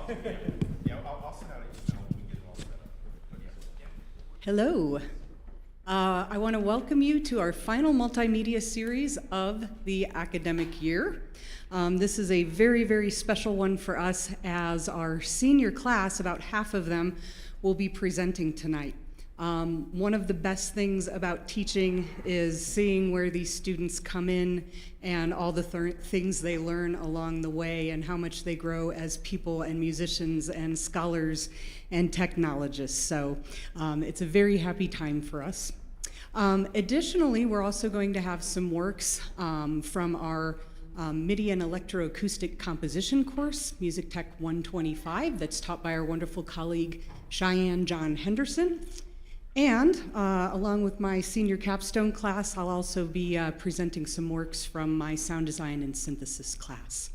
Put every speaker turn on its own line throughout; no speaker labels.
I'll send out an email when we get it all set up. But yeah.
Hello. I want to welcome you to our final multimedia series of the academic year. This is a very, very special one for us as our senior class, about half of them, will be presenting tonight. One of the best things about teaching is seeing where these students come in and all the things they learn along the way and how much they grow as people and musicians and scholars and technologists. So it's a very happy time for us. Additionally, we're also going to have some works from our MIDI and electroacoustic composition course, Music Tech 125, that's taught by our wonderful colleague Cheyenne John Henderson. And along with my senior capstone class, I'll also be presenting some works from my sound design and synthesis class.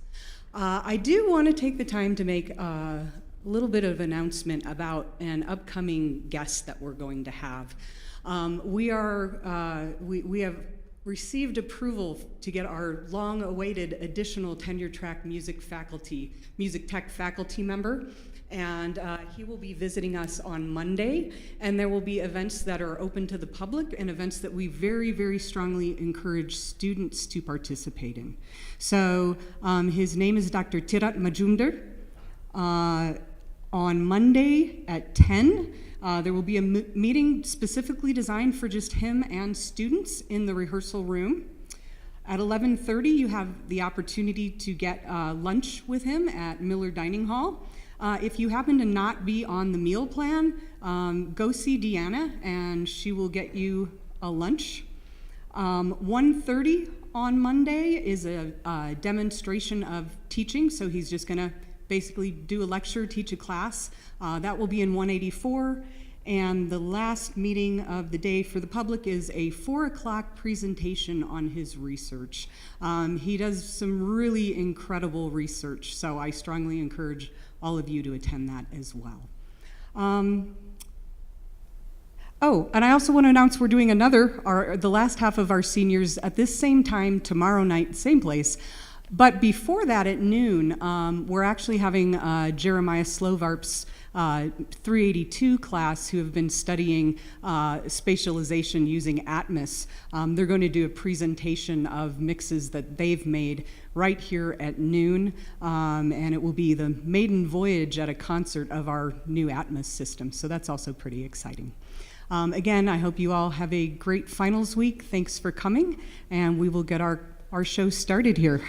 I do want to take the time to make a little bit of announcement about an upcoming guest that we're going to have. We have received approval to get our long-awaited additional tenure-track music tech faculty member. And he will be visiting us on Monday, and there will be events that are open to the public and events that we very, very strongly encourage students to participate in. So his name is Dr. Tirat Majumder. On Monday at 10, there will be a meeting specifically designed for just him and students in the rehearsal room. At 11:30, you have the opportunity to get lunch with him at Miller Dining Hall. If you happen to not be on the meal plan, go see Deanna and she will get you a lunch. 1:30 on Monday is a demonstration of teaching, so he's just going to basically do a lecture, teach a class. That will be in 184. And the last meeting of the day for the public is a 4 o'clock presentation on his research. He does some really incredible research, so I strongly encourage all of you to attend that as well. And I also want to announce we're doing the last half of our seniors at this same time tomorrow night, same place. But before that at noon, we're actually having Jeremiah Slovarp's 382 class who have been studying spatialization using Atmos. They're going to do a presentation of mixes that they've made right here at noon, and it will be the maiden voyage at a concert of our new Atmos system, so that's also pretty exciting. Again, I hope you all have a great finals week. Thanks for coming, and we will get our show started here.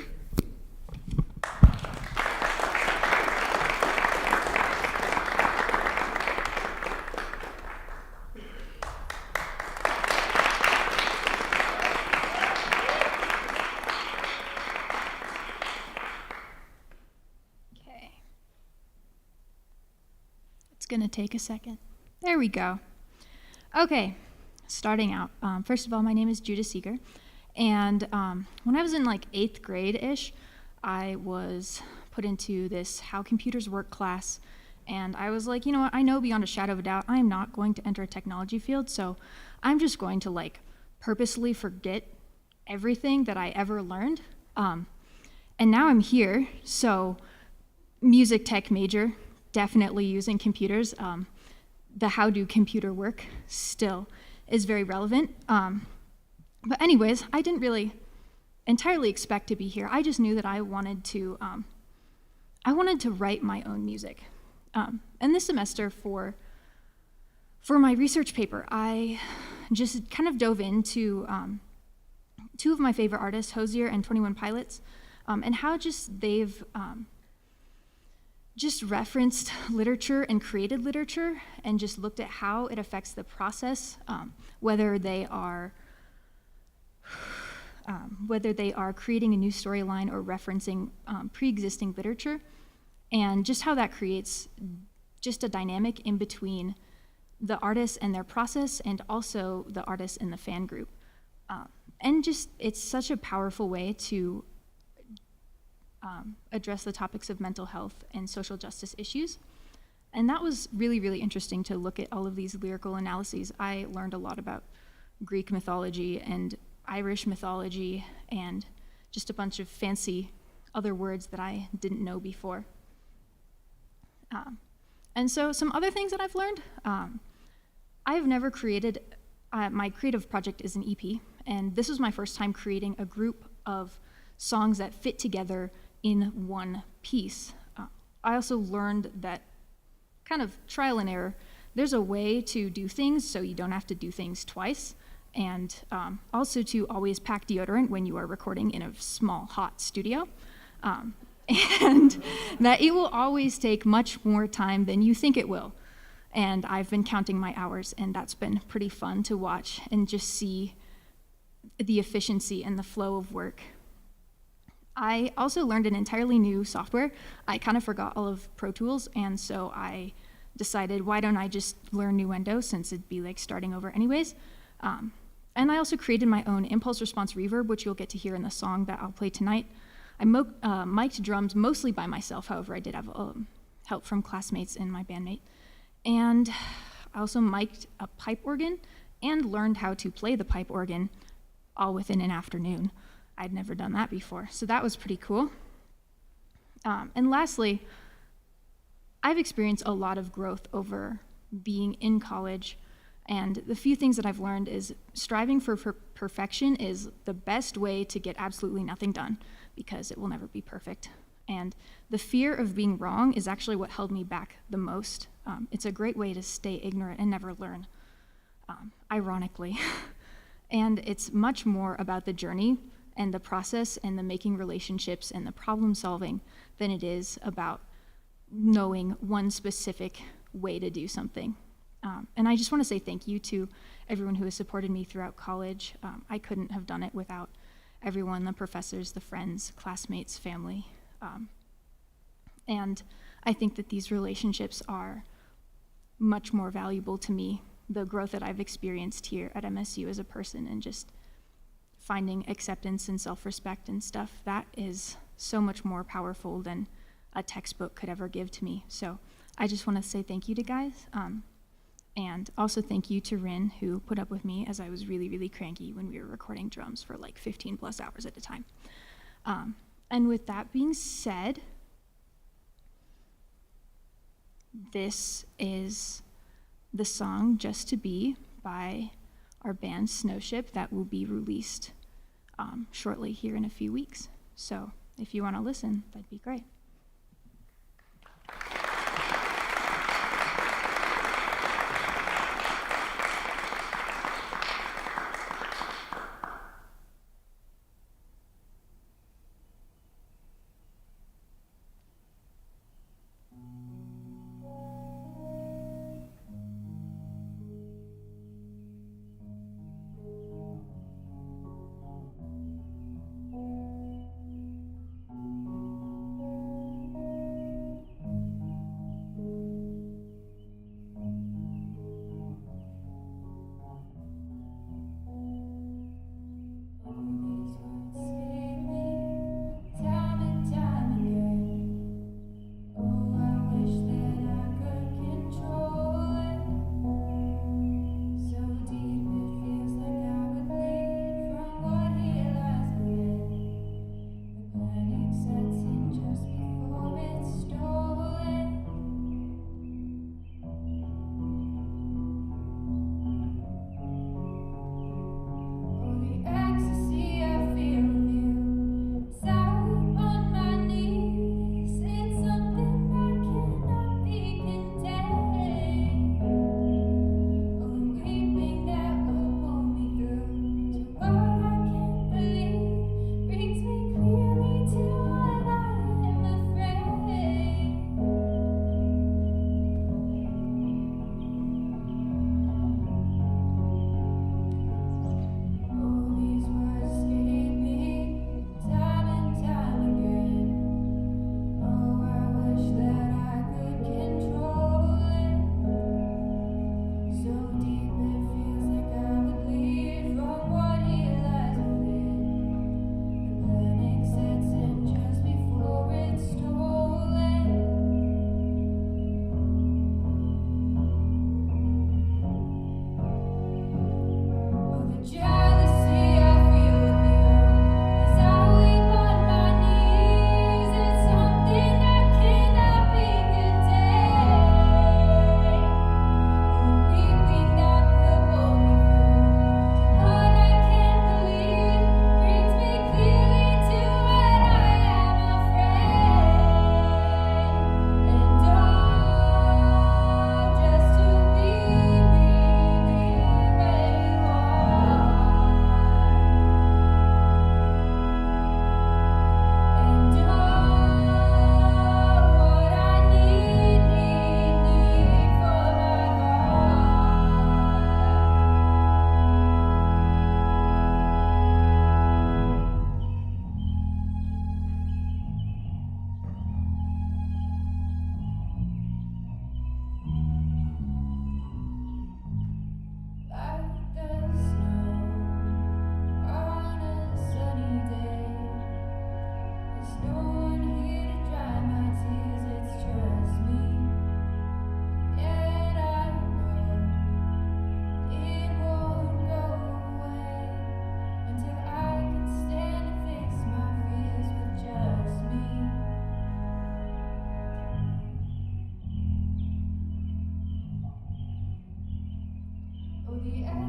Going to take a second. There we go. Okay, starting out. First of all, my name is Judah Seeger, and when I was in like 8th grade-ish, I was put into this How Computers Work class, and I was like, you know what, I know beyond a shadow of a doubt I am not going to enter a technology field, so I'm just going to like purposely forget everything that I ever learned. And now I'm here, so music tech major, definitely using computers. The how do computer work still is very relevant. But anyways, I didn't really entirely expect to be here. I just knew that I wanted to write my own music. And this semester for my research paper, I just kind of dove into two of my favorite artists, Hozier and 21 Pilots, and how they've just referenced literature and created literature and just looked at how it affects the process, whether they are creating a new storyline or referencing pre-existing literature, and just how that creates just a dynamic in between the artists and their process and also the artists and the fan group. And just, it's such a powerful way to address the topics of mental health and social justice issues. And that was really, really interesting to look at all of these lyrical analyses. I learned a lot about Greek mythology and Irish mythology and just a bunch of fancy other words that I didn't know before. And so some other things that I've learned, I have never created, my creative project is an EP, and this was my first time creating a group of songs that fit together in one piece. I also learned that kind of trial and error, there's a way to do things so you don't have to do things twice, and also to always pack deodorant when you are recording in a small, hot studio. And that it will always take much more time than you think it will. And I've been counting my hours, and that's been pretty fun to watch and just see the efficiency and the flow of work. I also learned an entirely new software. I kind of forgot all of Pro Tools, and so I decided, why don't I just learn Nuendo, since it'd be like starting over anyways. And I also created my own impulse response reverb, which you'll get to hear in the song that I'll play tonight. I mic'd drums mostly by myself, however, I did have help from classmates and my bandmate. And I also mic'd a pipe organ and learned how to play the pipe organ all within an afternoon. I'd never done that before, so that was pretty cool. And lastly, I've experienced a lot of growth over being in college, and the few things that I've learned is striving for perfection is the best way to get absolutely nothing done, because it will never be perfect. And the fear of being wrong is actually what held me back the most. It's a great way to stay ignorant and never learn, ironically. And it's much more about the journey and the process and the making relationships and the problem solving than it is about knowing one specific way to do something. And I just want to say thank you to everyone who has supported me throughout college. I couldn't have done it without everyone, the professors, the friends, classmates, family. And I think that these relationships are much more valuable to me, the growth that I've experienced here at MSU as a person and just finding acceptance and self-respect and stuff, that is so much more powerful than a textbook could ever give to me. So I just want to say thank you to guys. And also thank you to Rin, who put up with me as I was really, really cranky when we were recording drums for like 15 plus hours at a time. And with that being said, this is the song Just to Be by our band Snowship that will be released shortly here in a few weeks. So if you want to listen, that'd be great. Yeah.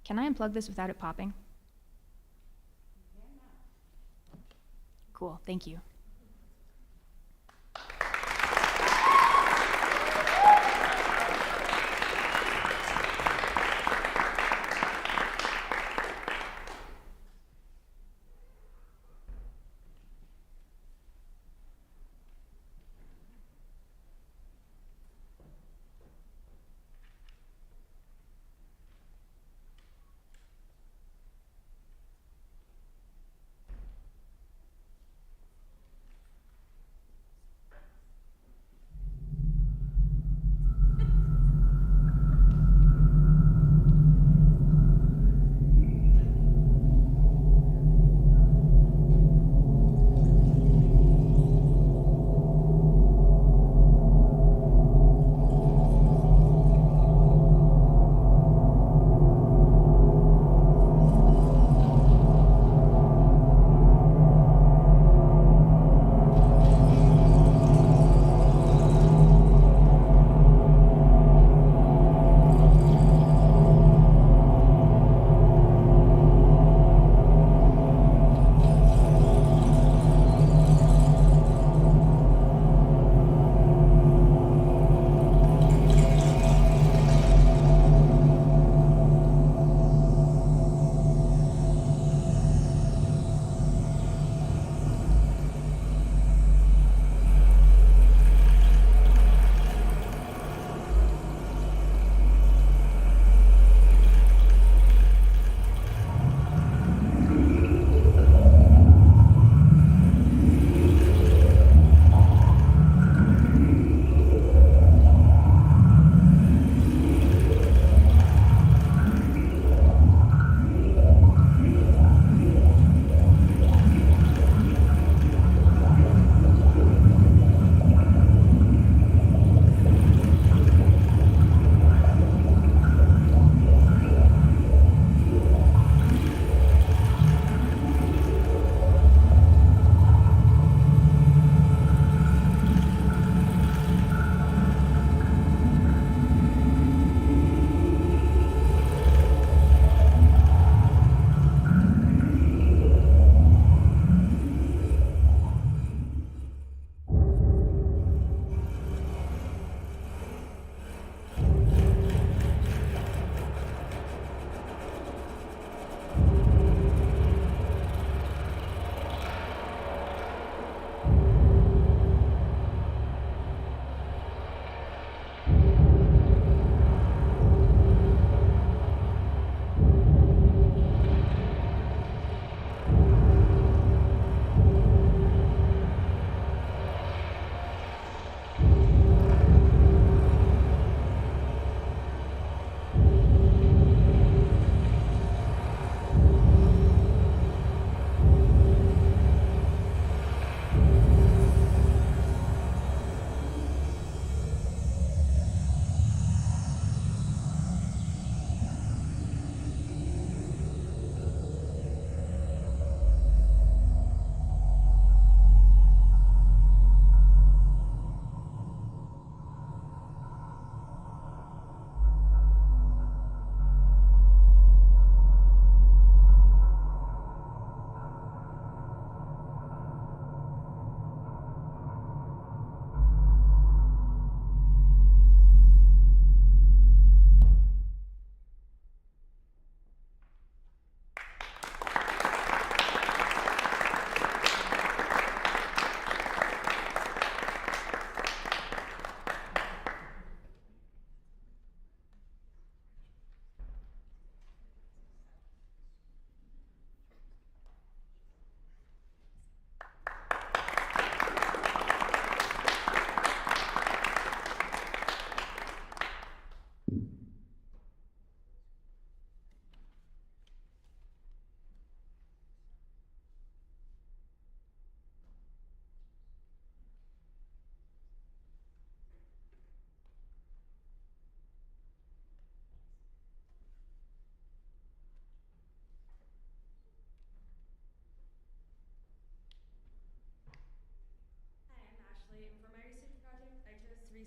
Can I unplug this without it popping? Cool, thank you.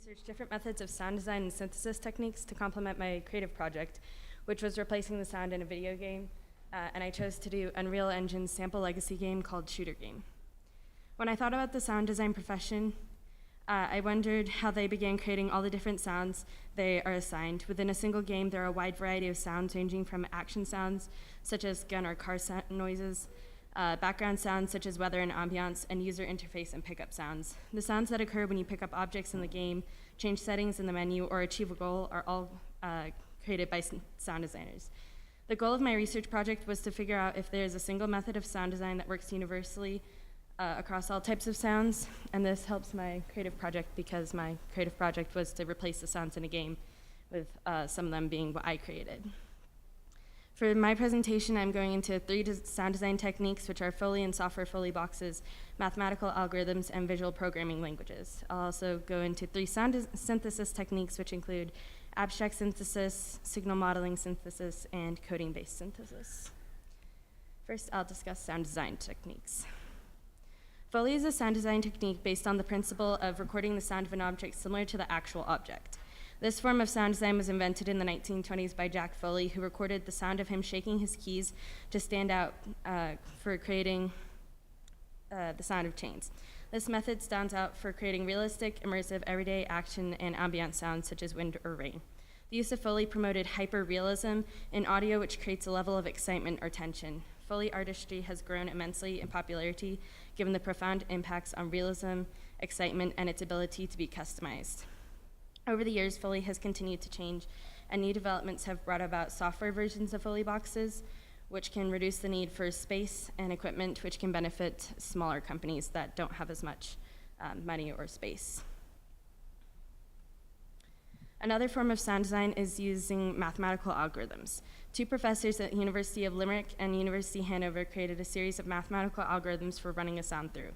researched different methods of sound design and synthesis techniques to complement my creative project, which was replacing the sound in a video game, and I chose to do Unreal Engine's sample legacy game called Shooter Game. When I thought about the sound design profession, I wondered how they began creating all the different sounds they are assigned. Within a single game, there are a wide variety of sounds ranging from action sounds, such as gun or car noises, background sounds such as weather and ambiance, and user interface and pickup sounds. The sounds that occur when you pick up objects in the game, change settings in the menu, or achieve a goal are all created by sound designers. The goal of my research project was to figure out if there is a single method of sound design that works universally across all types of sounds, and this helps my creative project because my creative project was to replace the sounds in a game with some of them being what I created. For my presentation, I'm going into 3 sound design techniques, which are Foley and software Foley boxes, mathematical algorithms, and visual programming languages. I'll also go into 3 sound synthesis techniques, which include abstract synthesis, signal modeling synthesis, and coding-based synthesis. First, I'll discuss sound design techniques. Foley is a sound design technique based on the principle of recording the sound of an object similar to the actual object. This form of sound design was invented in the 1920s by Jack Foley, who recorded the sound of him shaking his keys to stand out for creating the sound of chains. This method stands out for creating realistic, immersive, everyday action and ambient sounds such as wind or rain. The use of Foley promoted hyper-realism in audio, which creates a level of excitement or tension. Foley artistry has grown immensely in popularity, given the profound impacts on realism, excitement, and its ability to be customized. Over the years, Foley has continued to change, and new developments have brought about software versions of Foley boxes, which can reduce the need for space and equipment, which can benefit smaller companies that don't have as much money or space. Another form of sound design is using mathematical algorithms. 2 professors at the University of Limerick and University Hanover created a series of mathematical algorithms for running a sound through.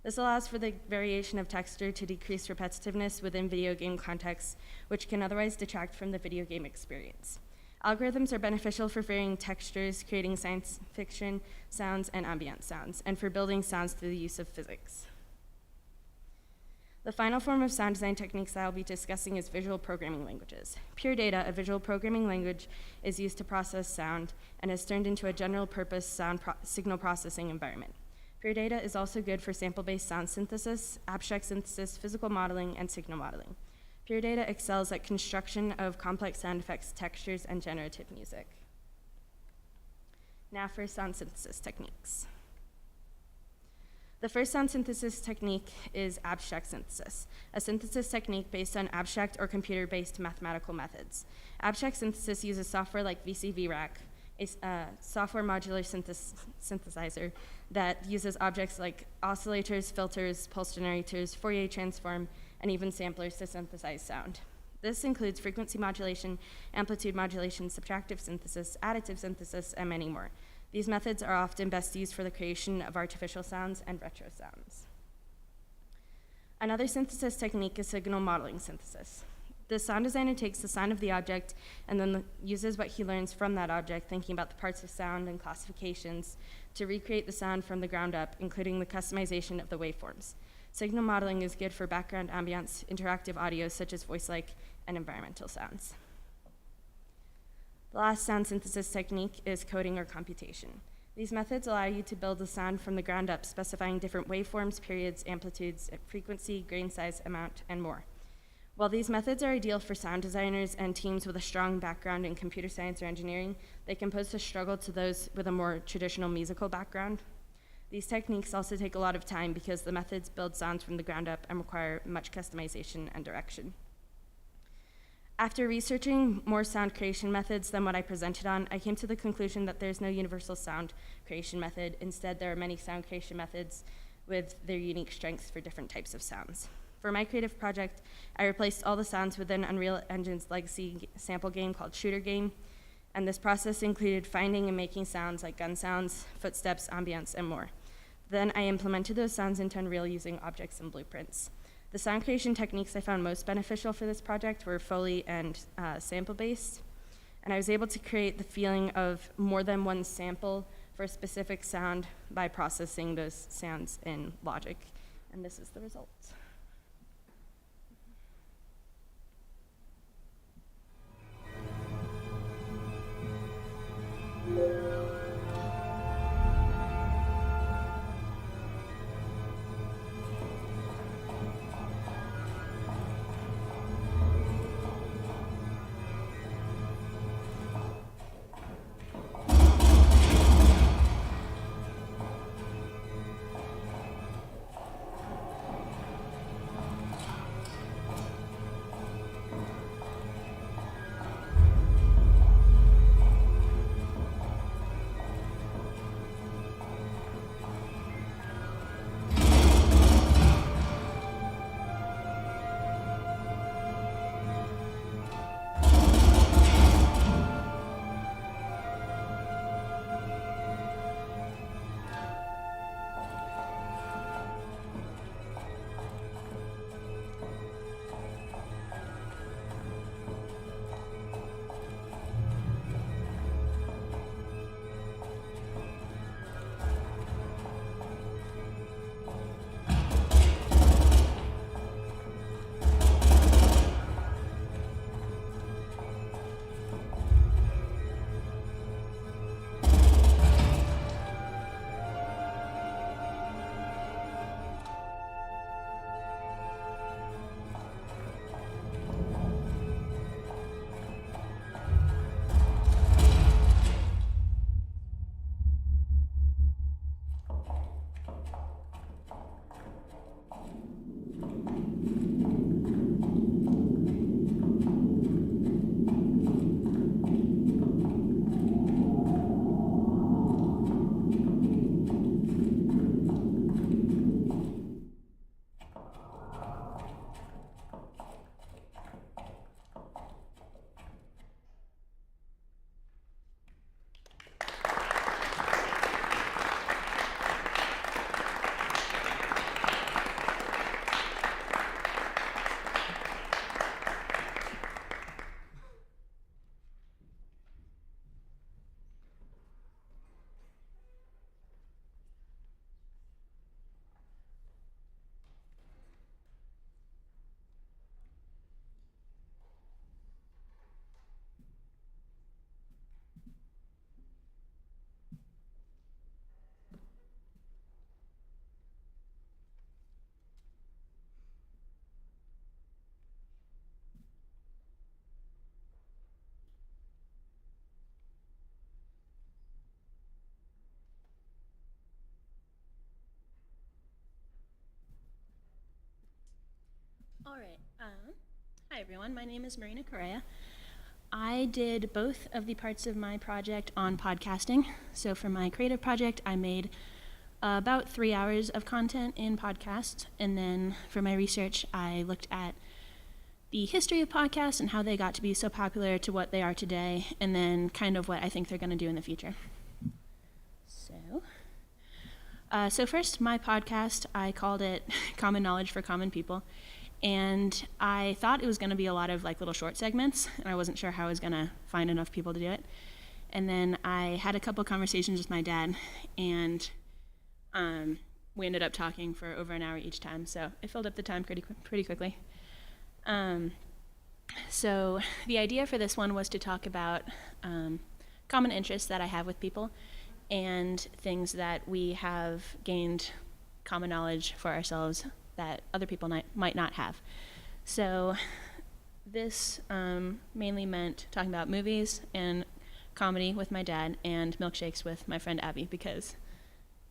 This allows for the variation of texture to decrease repetitiveness within video game contexts, which can otherwise detract from the video game experience. Algorithms are beneficial for varying textures, creating science fiction sounds and ambient sounds, and for building sounds through the use of physics. The final form of sound design techniques that I'll be discussing is visual programming languages. Pure Data, a visual programming language, is used to process sound and is turned into a general-purpose sound signal processing environment. Pure Data is also good for sample-based sound synthesis, abstract synthesis, physical modeling, and signal modeling. Pure Data excels at construction of complex sound effects, textures, and generative music. Now for sound synthesis techniques. The first sound synthesis technique is abstract synthesis, a synthesis technique based on abstract or computer-based mathematical methods. Abstract synthesis uses software like VCVRAC, a software modular synthesizer that uses objects like oscillators, filters, pulse generators, Fourier transform, and even samplers to synthesize sound. This includes frequency modulation, amplitude modulation, subtractive synthesis, additive synthesis, and many more. These methods are often best used for the creation of artificial sounds and retro sounds. Another synthesis technique is signal modeling synthesis. The sound designer takes the sound of the object and then uses what he learns from that object, thinking about the parts of sound and classifications, to recreate the sound from the ground up, including the customization of the waveforms. Signal modeling is good for background ambience, interactive audio such as voice-like, and environmental sounds. The last sound synthesis technique is coding or computation. These methods allow you to build the sound from the ground up, specifying different waveforms, periods, amplitudes, frequency, grain size, amount, and more. While these methods are ideal for sound designers and teams with a strong background in computer science or engineering, they can pose a struggle to those with a more traditional musical background. These techniques also take a lot of time because the methods build sounds from the ground up and require much customization and direction. After researching more sound creation methods than what I presented on, I came to the conclusion that there's no universal sound creation method. Instead, there are many sound creation methods with their unique strengths for different types of sounds. For my creative project, I replaced all the sounds within Unreal Engine's legacy sample game called Shooter Game, and this process included finding and making sounds like gun sounds, footsteps, ambience, and more. Then I implemented those sounds into Unreal using objects and blueprints. The sound creation techniques I found most beneficial for this project were Foley and sample-based, and I was able to create the feeling of more than one sample for a specific sound by processing those sounds in logic, and this is the result. Hi everyone, my name is Marina Correa. I did both of the parts of my project on podcasting. So for my creative project, I made about 3 hours of content in podcasts. And then for my research, I looked at the history of podcasts and how they got to be so popular to what they are today, and then kind of what I think they're going to do in the future. So first, my podcast, I called it Common Knowledge for Common People. And I thought it was going to be a lot of like little short segments, and I wasn't sure how I was going to find enough people to do it. And then I had a couple conversations with my dad, and we ended up talking for over an hour each time, so it filled up the time pretty quickly. So the idea for this one was to talk about common interests that I have with people and things that we have gained common knowledge for ourselves that other people might not have. So this mainly meant talking about movies and comedy with my dad and milkshakes with my friend Abby, because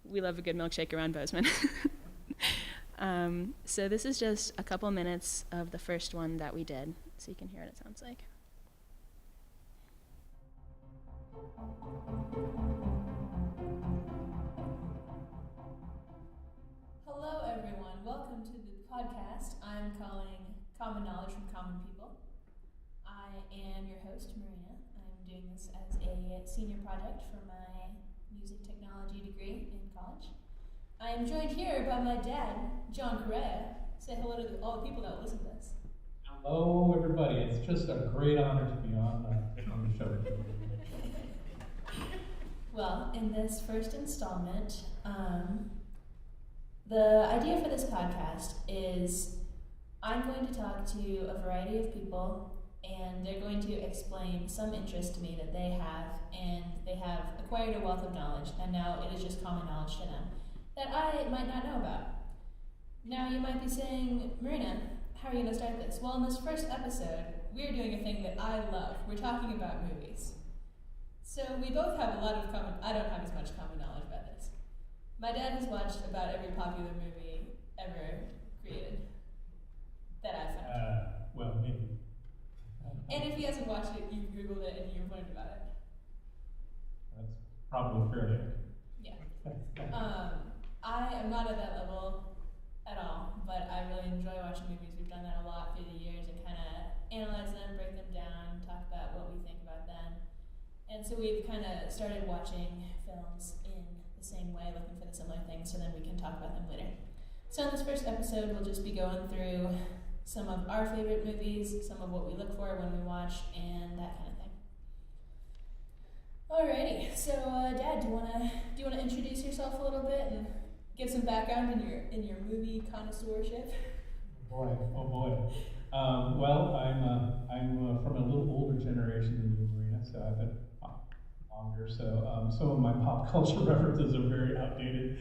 we love a good milkshake around Bozeman. So this is just a couple minutes of the first one that we did, so you can hear what it sounds like.
Hello everyone, welcome to the podcast I'm calling Common Knowledge from Common People. I am your host, Marina. I'm doing this as a senior project for my music technology degree in college. I am joined here by my dad, John Correa. Say hello to all the people that will listen to this.
Hello, everybody. It's just a great honor to be on the show.
Well, in this first installment, the idea for this podcast is I'm going to talk to a variety of people, and they're going to explain some interest to me that they have, and they have acquired a wealth of knowledge, and now it is just common knowledge to them that I might not know about. Now you might be saying, Marina, how are you going to start this? Well, in this first episode, we're doing a thing that I love. We're talking about movies. So we both have a lot of common, I don't have as much common knowledge about this. My dad has watched about every popular movie ever created that I've found.
Well, maybe.
And if he hasn't watched it, you've Googled it and you've learned about it.
That's probably fairly accurate.
Yeah. I am not at that level at all, but I really enjoy watching movies. We've done that a lot through the years and kind of analyze them, break them down, talk about what we think about them. And so we've kind of started watching films in the same way, looking for the similar things, so then we can talk about them later. So in this first episode, we'll just be going through some of our favorite movies, some of what we look for when we watch, and that kind of thing. Alrighty, so Dad, do you wanna introduce yourself a little bit and give some background in your movie connoisseurship?
Oh boy. Well, I'm from a little older generation than you, Marina, so I've been longer. So some of my pop culture references are very outdated.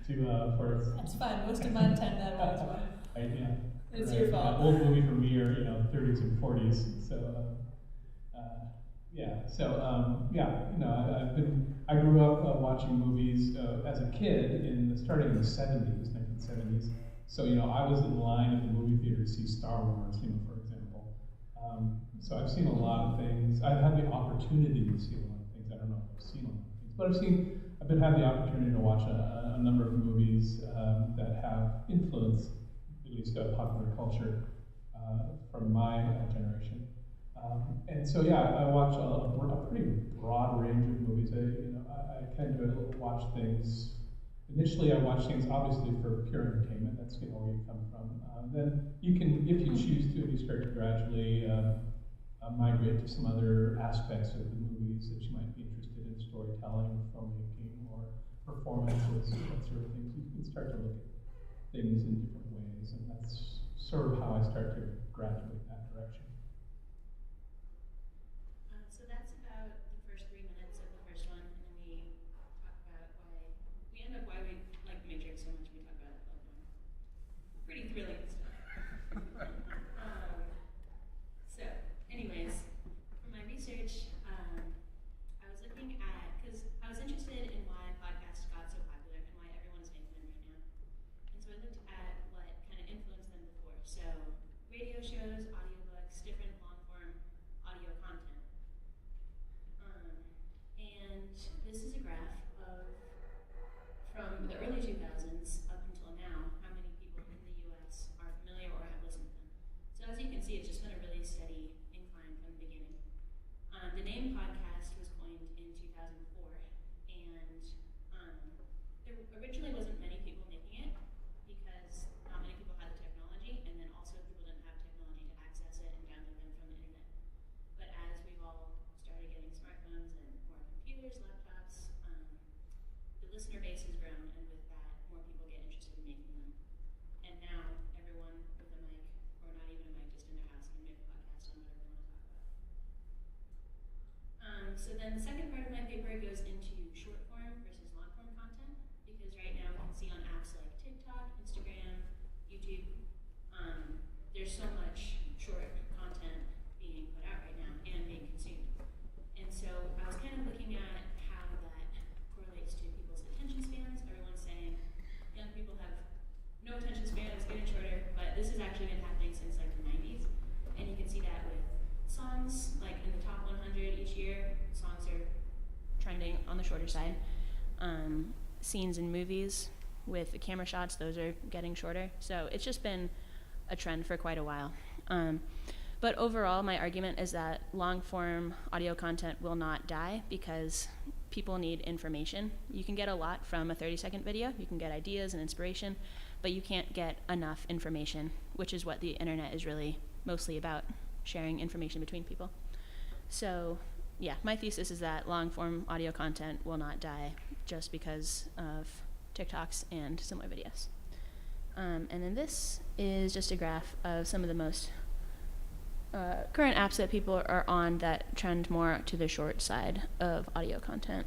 That's fine. Most of mine tend that way as well.
Yeah.
It's your fault.
Old movie from me are 30s and 40s. So I grew up watching movies as a kid starting in the 1970s. So I was in line at the movie theater to see Star Wars, for example. So I've seen a lot of things. I've had the opportunity to see a lot of things. I don't know if I've seen a lot of things, but I've been having the opportunity to watch a number of movies that have influenced at least popular culture from my generation. And so I watch a pretty broad range of movies. I tend to watch things. Initially, I watch things obviously for pure entertainment. That's where you come from. Then you can, if you choose to, you start to gradually migrate to some other aspects of the movies that you might be interested in, storytelling, or filmmaking, or performances, that sort of things. You can start to look at things in different ways, and that's sort of how I start to graduate in that direction.
So that's about the first 3 minutes of the first one, and then we talk about why we like Matrix so much. We talk about pretty thrilling stuff. Anyways, for my research, I was looking at, because I was interested in why podcasts got so popular and why everyone's making them right now. And so I looked at what kind of influenced them before. So radio shows, audiobooks,
So then the second part of my paper goes into short form versus long form content, because right now we can see on apps like TikTok, Instagram, YouTube, there's so much short content being put out right now and being consumed. And so I was kind of looking at how that correlates to people's attention spans. Everyone's saying young people have no attention span, it's getting shorter, but this has actually been happening since like the 90s. And you can see that with songs, like in the top 100 each year, songs are trending on the shorter side. Scenes in movies with the camera shots, those are getting shorter. So it's just been a trend for quite a while. But overall, my argument is that long-form audio content will not die because people need information. You can get a lot from a 30-second video. You can get ideas and inspiration, but you can't get enough information, which is what the internet is really mostly about, sharing information between people. So yeah, my thesis is that long-form audio content will not die just because of TikToks and similar videos. And then this is just a graph of some of the most current apps that people are on that trend more to the short side of audio content,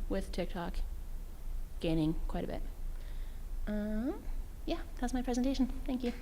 with TikTok gaining quite a bit. Yeah, that's my presentation. Thank you.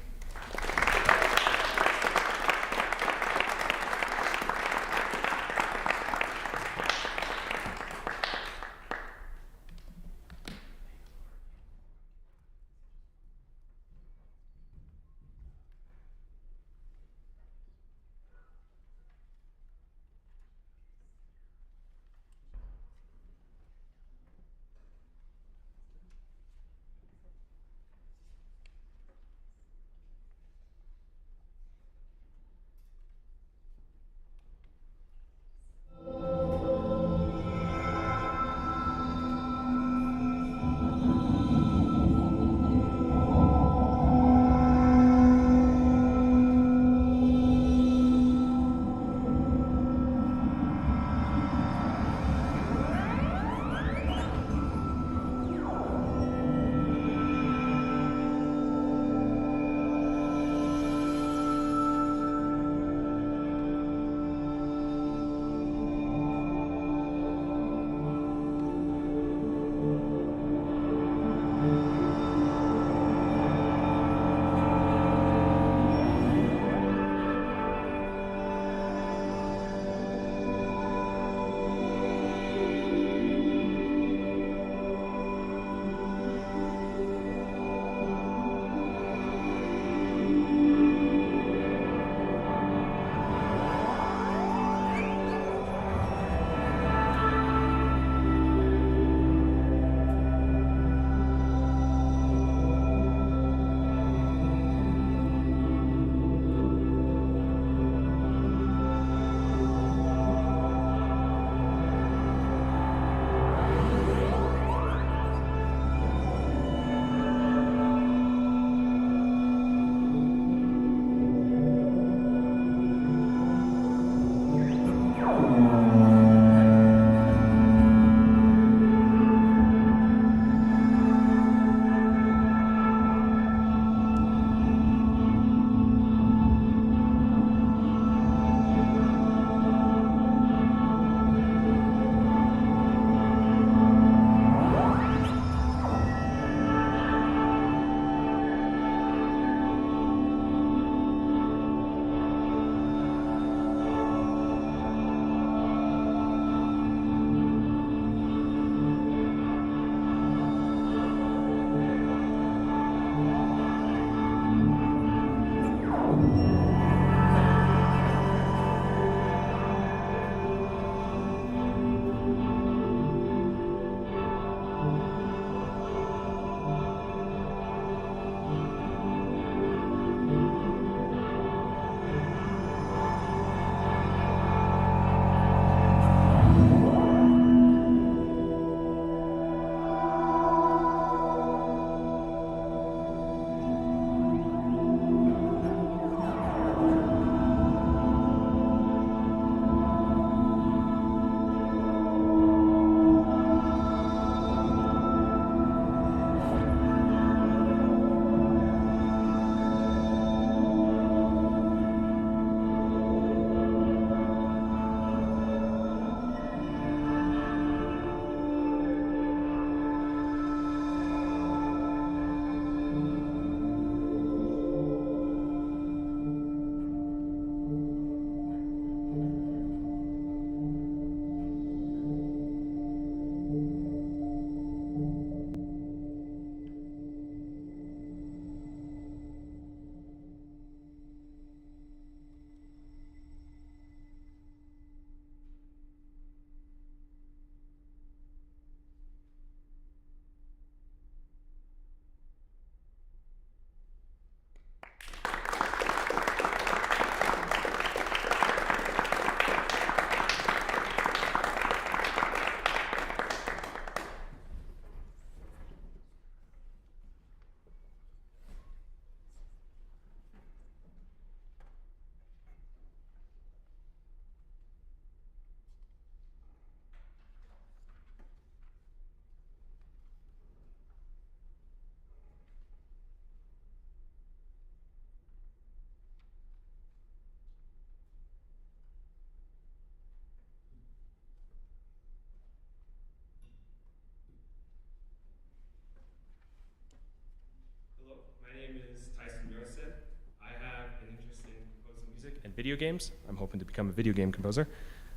video games. I'm hoping to become a video game composer.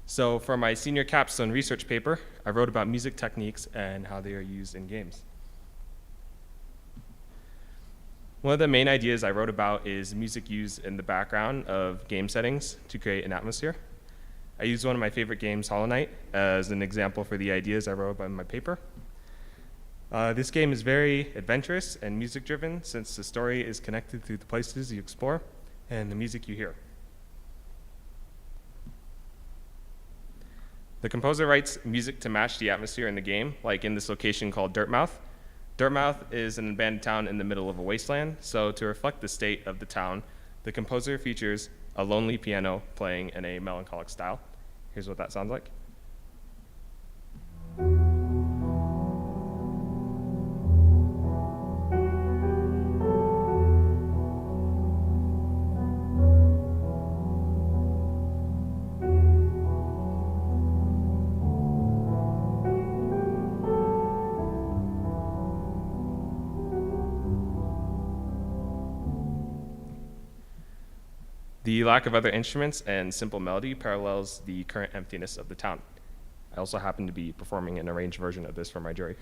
So for my senior capstone research paper, I wrote about music techniques and how they are used in games. One of the main ideas I wrote about is music used in the background of game settings to create an atmosphere. I used one of my favorite games, Hollow Knight, as an example for the ideas I wrote about in my paper. This game is very adventurous and music-driven since the story is connected through the places you explore and the music you hear. The composer writes music to match the atmosphere in the game, like in this location called Dirtmouth. Dirtmouth is an abandoned town in the middle of a wasteland, so to reflect the state of the town, the composer features a lonely piano playing in a melancholic style. Here's what that sounds like. The lack of other instruments and simple melody parallels the current emptiness of the town. I also happen to be performing an arranged version of this for my jury.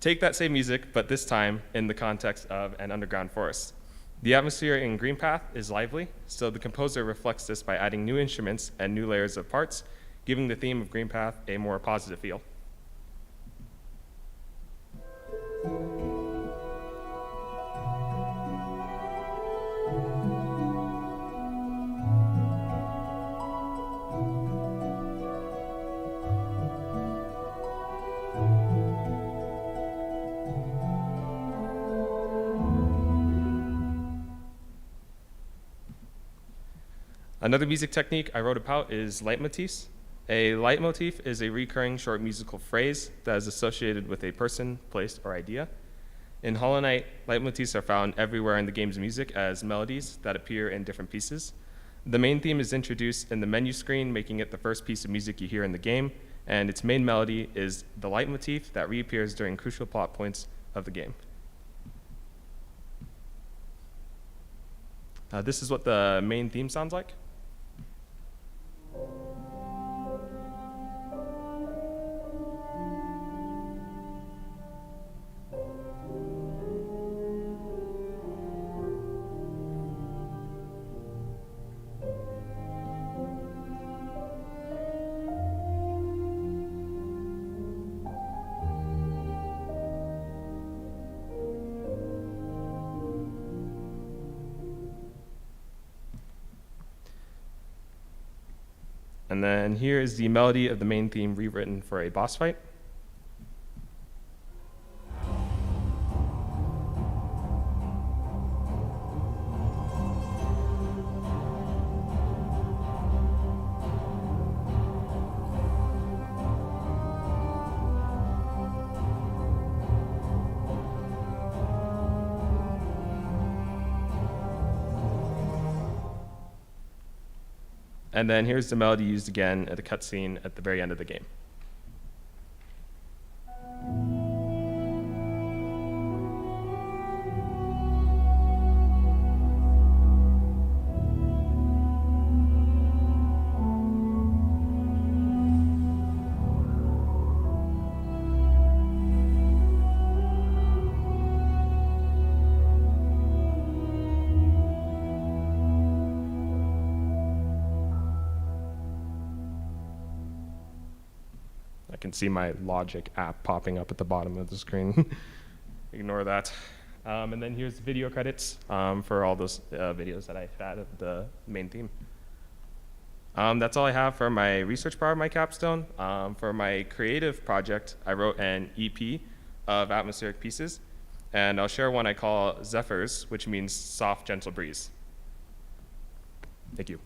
Take that same music, but this time in the context of an underground forest. The atmosphere in Green Path is lively, so the composer reflects this by adding new instruments and new layers of parts, giving the theme of Green Path a more positive feel. Another music technique I wrote about is leitmotifs. A leitmotif is a recurring short musical phrase that is associated with a person, place, or idea. In Hollow Knight, leitmotifs are found everywhere in the game's music as melodies that appear in different pieces. The main theme is introduced in the menu screen, making it the first piece of music you hear in the game, and its main melody is the leitmotif that reappears during crucial plot points of the game. This is what the main theme sounds like. And then here is the melody of the main theme rewritten for a boss fight. And then here's the melody used again at the cutscene at the very end of the game. I can see my Logic app popping up at the bottom of the screen. Ignore that. And then here's the video credits for all those videos that I had of the main theme. That's all I have for my research part of my capstone. For my creative project, I wrote an EP of atmospheric pieces, and I'll share one I call Zephyrs, which means soft, gentle breeze. Thank you.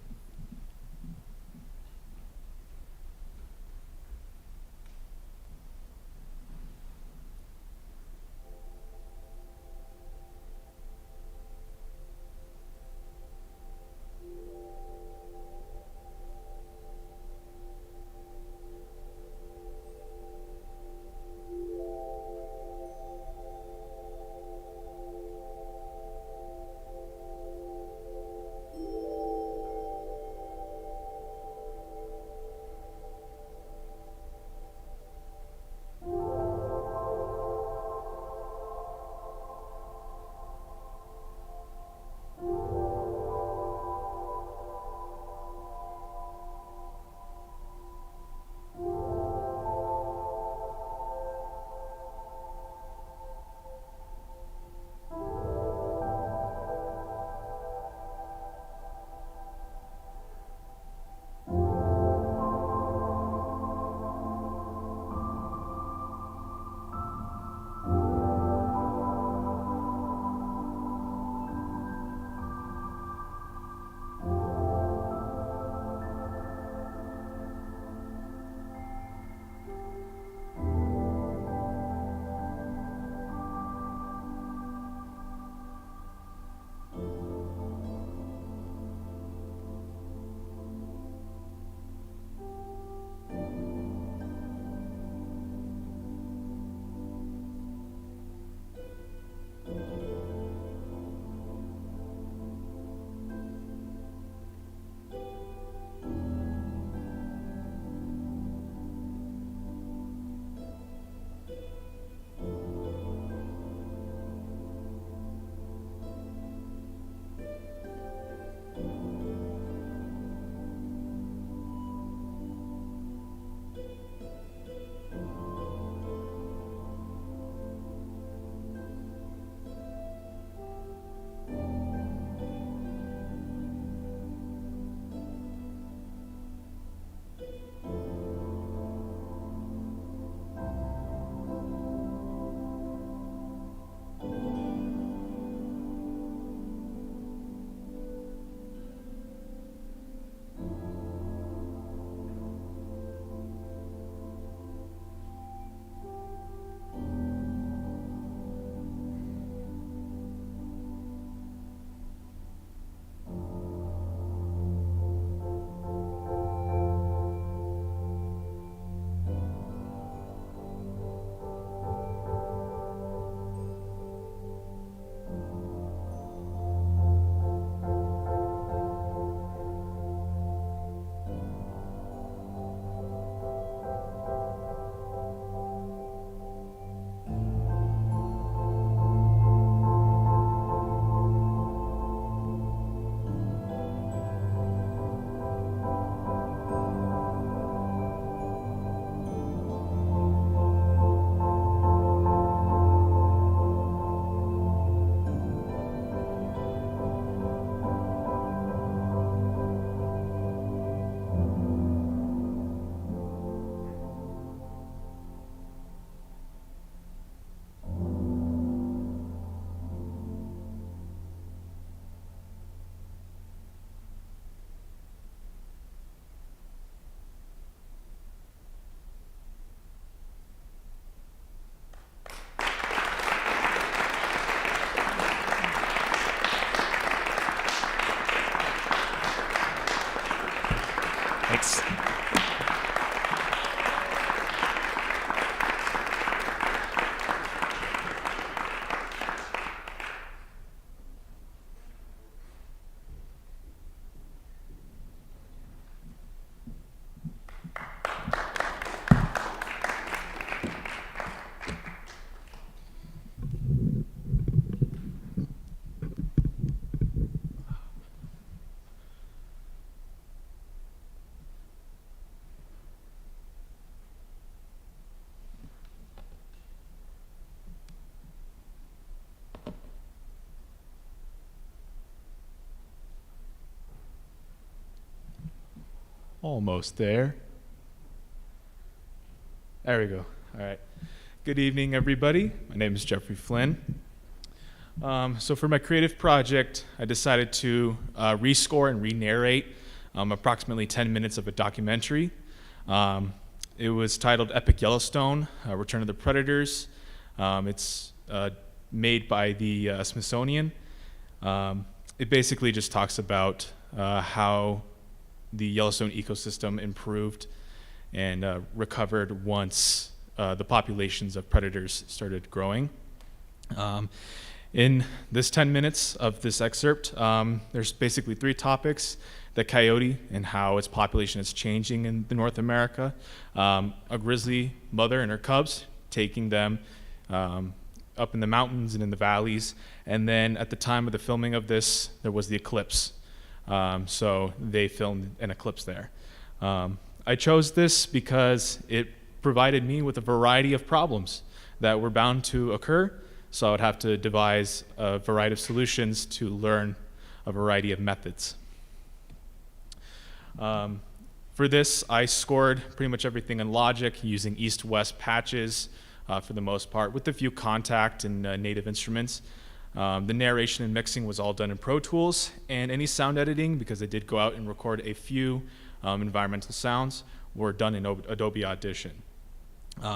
Almost there. There we go. All right. Good evening, everybody. My name is Jeffrey Flynn. So for my creative project, I decided to rescore and re-narrate approximately 10 minutes of a documentary. It was titled Epic Yellowstone, Return of the Predators. It's made by the Smithsonian. It basically just talks about how the Yellowstone ecosystem improved and recovered once the populations of predators started growing. In this 10 minutes of this excerpt, there's basically 3 topics: the coyote and how its population is changing in the North America, a grizzly mother and her cubs, taking them up in the mountains and in the valleys, and then at the time of the filming of this, there was the eclipse. So they filmed an eclipse there. I chose this because it provided me with a variety of problems that were bound to occur, so I would have to devise a variety of solutions to learn a variety of methods. For this, I scored pretty much everything in Logic using east-west patches for the most part, with a few contact and native instruments. The narration and mixing was all done in Pro Tools, and any sound editing, because I did go out and record a few environmental sounds, were done in Adobe Audition.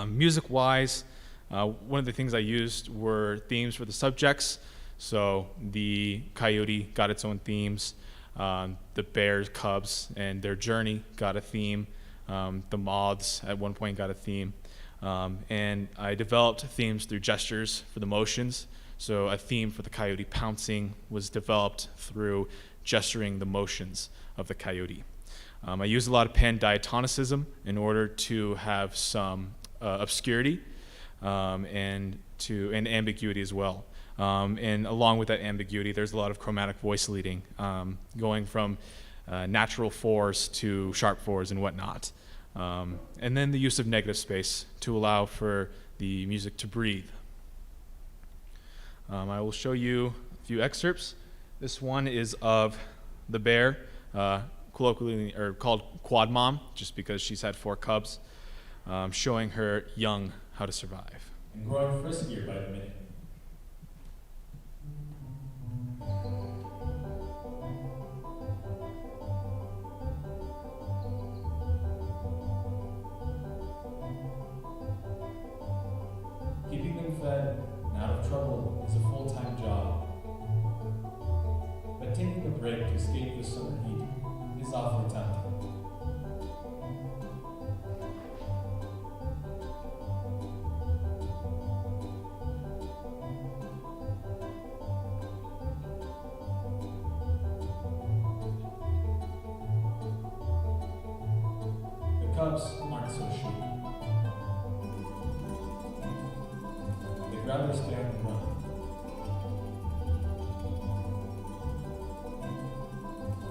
Music-wise, one of the things I used were themes for the subjects. So the coyote got its own themes, the bears, cubs, and their journey got a theme. The moths at one point got a theme. And I developed themes through gestures for the motions. So a theme for the coyote pouncing was developed through gesturing the motions of the coyote. I used a lot of pan diatonicism in order to have some obscurity and ambiguity as well. And along with that ambiguity, there's a lot of chromatic voice leading, going from natural 4s to sharp 4s and whatnot. And then the use of negative space to allow for the music to breathe. I will show you a few excerpts. This one is of the bear, colloquially or called Quad Mom, just because she's had 4 cubs, showing her young how to survive.
And growing friskier by the minute. Keeping them fed and out of trouble is a full-time job. But taking a break to escape the summer heat is awfully tempting. The cubs aren't so chic. They'd rather stay on the run.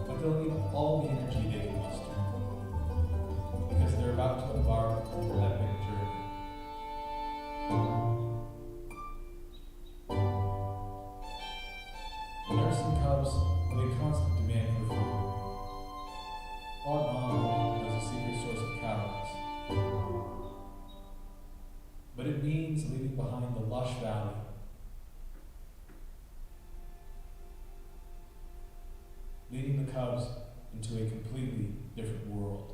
But they'll need all the energy they can muster, because they're about to embark on an epic journey. The nursing cubs have a constant demand for food. Quad Mom has a secret source of calories. But it means leaving behind the lush valley. Leading the cubs into a completely different world.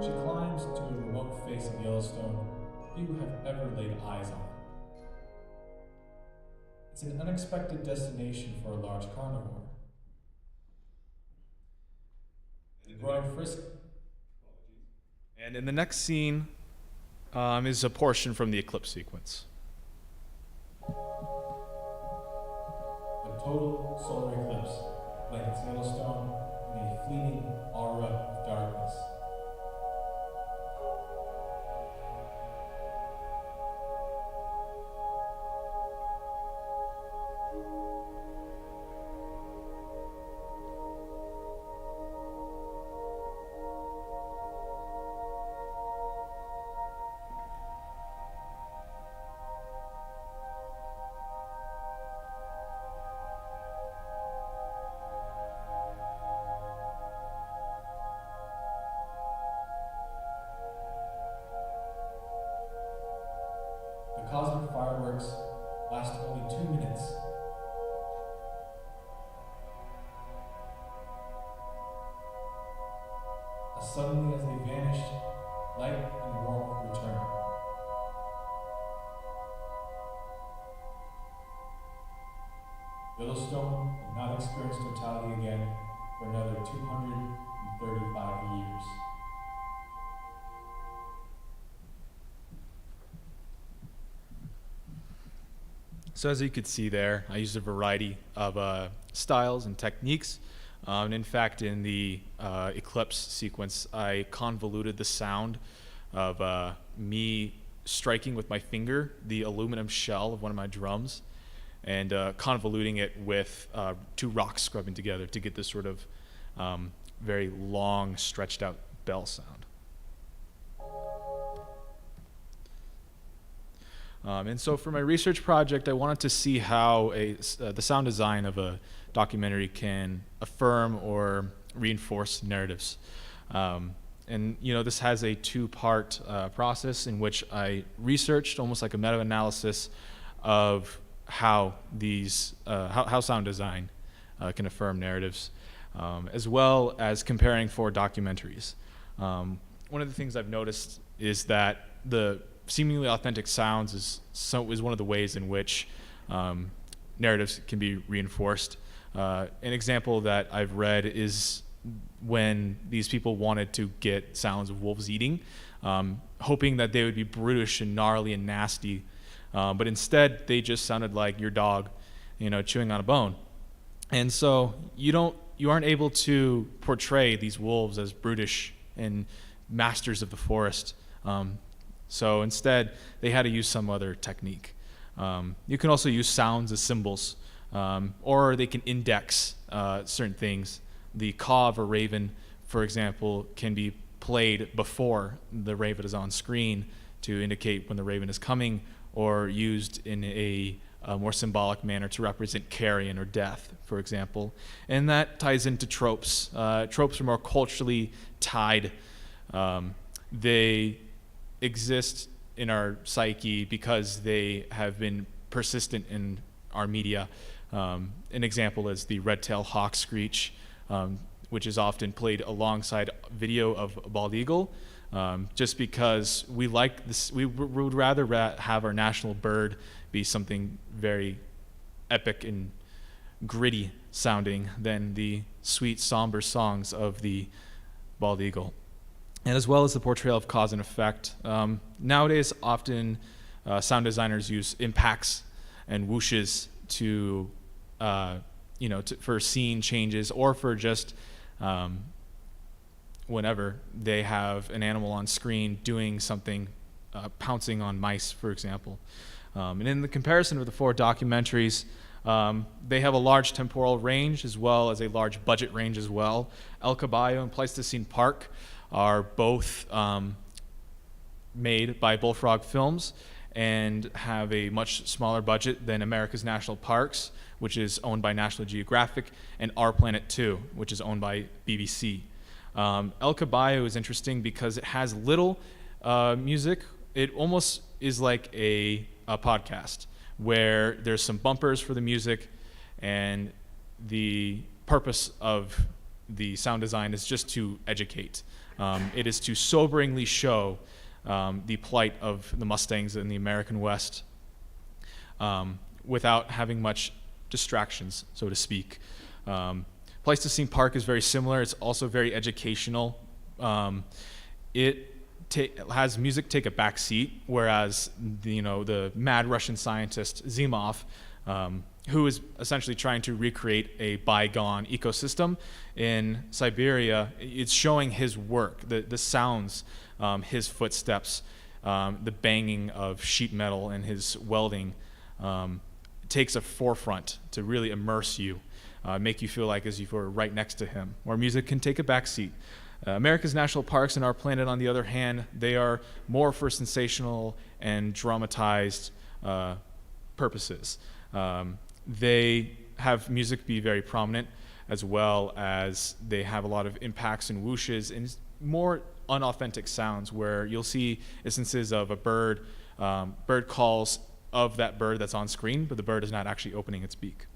She climbs to a remote face of Yellowstone few have ever laid eyes on. It's an unexpected destination for a large carnivore. Growing frisk.
And in the next scene is a portion from the eclipse sequence.
A total solar eclipse blankets Yellowstone in a fleeting aura of darkness. The cosmic fireworks last only 2 minutes. As suddenly as they vanished, light and warmth returned. Yellowstone will not experience totality again for another 235 years.
So as you could see there, I used a variety of styles and techniques. And in fact, in the eclipse sequence, I convoluted the sound of me striking with my finger the aluminum shell of one of my drums and convoluting it with 2 rocks scrubbing together to get this sort of very long, stretched out bell sound. And so for my research project, I wanted to see how the sound design of a documentary can affirm or reinforce narratives. And this has a 2-part process in which I researched almost like a meta-analysis of how how sound design can affirm narratives, as well as comparing 4 documentaries. One of the things I've noticed is that the seemingly authentic sounds is one of the ways in which narratives can be reinforced. An example that I've read is when these people wanted to get sounds of wolves eating, hoping that they would be brutish and gnarly and nasty, but instead they just sounded like your dog, chewing on a bone. And so you aren't able to portray these wolves as brutish and masters of the forest. So instead, they had to use some other technique. You can also use sounds as symbols, or they can index certain things. The caw of a raven, for example, can be played before the raven is on screen to indicate when the raven is coming, or used in a more symbolic manner to represent carrion or death, for example. And that ties into tropes. Tropes are more culturally tied. They exist in our psyche because they have been persistent in our media. An example is the red-tailed hawk screech, which is often played alongside video of a bald eagle, just because we like this. We would rather have our national bird be something very epic and gritty sounding than the sweet, somber songs of the bald eagle. And as well as the portrayal of cause and effect. Nowadays, often sound designers use impacts and whooshes to, for scene changes, or for just whenever they have an animal on screen doing something, pouncing on mice, for example. And in the comparison of the 4 documentaries, they have a large temporal range as well as a large budget range as well. El Caballo and Pleistocene Park are both made by Bullfrog Films and have a much smaller budget than America's National Parks, which is owned by National Geographic, and Our Planet 2, which is owned by BBC. El Caballo is interesting because it has little music. It almost is like a podcast where there's some bumpers for the music, and the purpose of the sound design is just to educate. It is to soberingly show the plight of the Mustangs in the American West. without having much distractions, so to speak. Pleistocene Park is very similar. It's also very educational. It has music take a back seat, whereas the mad Russian scientist Zimov, who is essentially trying to recreate a bygone ecosystem in Siberia, it's showing his work, the sounds, his footsteps, the banging of sheet metal and his welding takes a forefront to really immerse you, make you feel like as if you were right next to him, where music can take a back seat. America's national parks and our planet, on the other hand, they are more for sensational and dramatized purposes. They have music be very prominent, as well as they have a lot of impacts and whooshes and more unauthentic sounds, where you'll see instances of a bird calls of that bird that's on screen, but the bird is not actually opening its beak.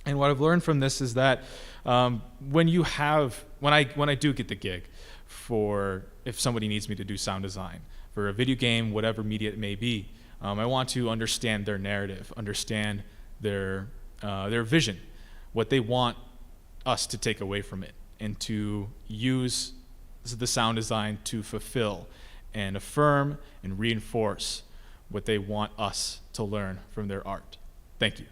And what I've learned from this is that when I do get the gig for, if somebody needs me to do sound design for a video game, whatever media it may be, I want to understand their narrative, understand their vision, what they want us to take away from it, and to use the sound design to fulfill and affirm and reinforce what they want us to learn from their art. Thank you.